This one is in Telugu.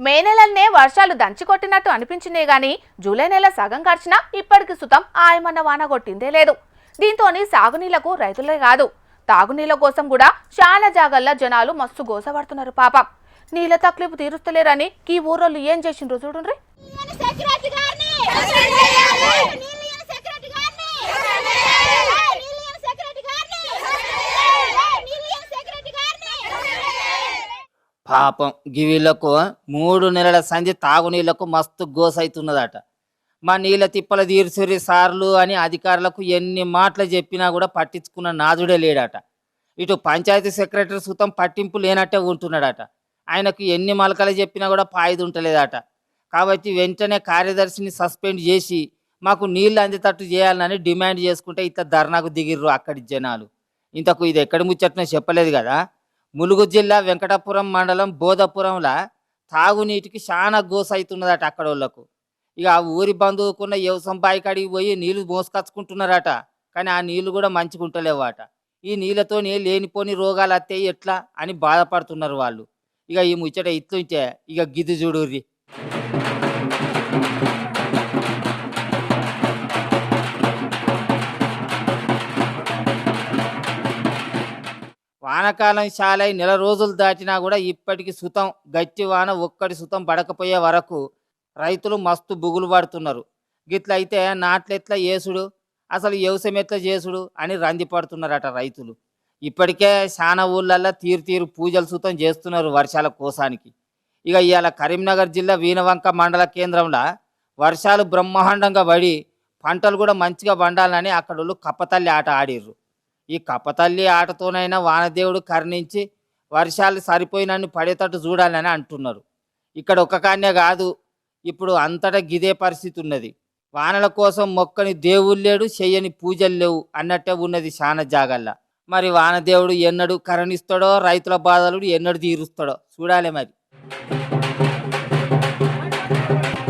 మే నెలనే వర్షాలు దంచికొట్టినట్టు అనిపించిందే గాని జూలై నెల సగం గడిచినా ఇప్పటికి సుతం ఆయమన్న వాన కొట్టిందే లేదు. దీంతోని సాగునీళ్లకు రైతులే కాదు తాగునీళ్ల కోసం కూడా చాలా జాగల్లో జనాలు మస్తు గోసపడుతున్నారు పాపం. నీళ్ళ తక్లీఫ్ తీరుస్తలేరని ఈ ఊరోళ్ళు ఏం చేసిండ్రు చూడండి. పాపం గివీళ్లకు 3 నెలల సంధి తాగునీళ్లకు మస్తు గోసైతున్నదట. మా నీళ్ళ తిప్పల తీర్చురి సార్లు అని అధికారులకు ఎన్ని మాటలు చెప్పినా కూడా పట్టించుకున్న నాదుడే లేడట. ఇటు పంచాయతీ సెక్రటరీ సుతం పట్టింపు లేనట్టే ఉంటున్నాడట. ఆయనకు ఎన్ని మలకలు చెప్పినా కూడా పాయిది ఉంటలేదట. కాబట్టి వెంటనే కార్యదర్శిని సస్పెండ్ చేసి మాకు నీళ్లు అందేటట్టు చేయాలని డిమాండ్ చేసుకుంటే ఇట్లా ధర్నాకు దిగిర్రు అక్కడి జనాలు. ఇంతకు ఇది ఎక్కడి ముచ్చట్నో చెప్పలేదు కదా. ములుగు జిల్లా వెంకటాపురం మండలం బోధపురంలో తాగునీటికి చాలా గోసైతున్నదట అక్కడ వాళ్ళకు. ఇక ఆ ఊరి బంధువుకున్న వ్యవసాయం బాయికాడికి పోయి నీళ్లు మోసుకొచ్చుకుంటున్నారట. కానీ ఆ నీళ్లు కూడా మంచిగా ఉంటలేవట. ఈ నీళ్ళతోనే లేనిపోని రోగాలు వస్తాయి ఎట్లా అని బాధపడుతున్నారు వాళ్ళు. ఇక ఈ ముచ్చట ఇట్లుంటే ఇక గిద్దు చూడుర్రి. వానకాలం చాలై నెల రోజులు దాటినా కూడా ఇప్పటికి సుతం గట్టి వాన ఒక్కడి సుతం పడకపోయే వరకు రైతులు మస్తు బుగులు పడుతున్నారు. గిట్ల అయితే నాట్లెట్లా చేసుడు, అసలు వ్యవసాయం ఎట్లా చేసుడు అని రంది పడుతున్నారట రైతులు. ఇప్పటికే చాలా ఊళ్ళల్లో తీరు పూజలు సుతం చేస్తున్నారు వర్షాల కోసానికి. ఇక ఇవాళ కరీంనగర్ జిల్లా వీనవంక మండల కేంద్రంలో వర్షాలు బ్రహ్మాండంగా పడి పంటలు కూడా మంచిగా పండాలని అక్కడ కప్పతల్లి ఆట ఆడిర్రు. ఈ కప్పతల్లి ఆటతోనైనా వానదేవుడు కరుణించి వర్షాలు సరిపోయినన్ని పడేటట్టు చూడాలని అంటున్నారు. ఇక్కడ ఒక్క కాన్నే కాదు, ఇప్పుడు అంతటా గిదే పరిస్థితి ఉన్నది. వానల కోసం మొక్కని దేవుళ్ళు లేడు, చెయ్యని పూజలు లేవు అన్నట్టే ఉన్నది చాలా జాగల్లా. మరి వానదేవుడు ఎన్నడు కరుణిస్తాడో, రైతుల బాధలు ఎన్నడు తీరుస్తాడో చూడాలి మరి.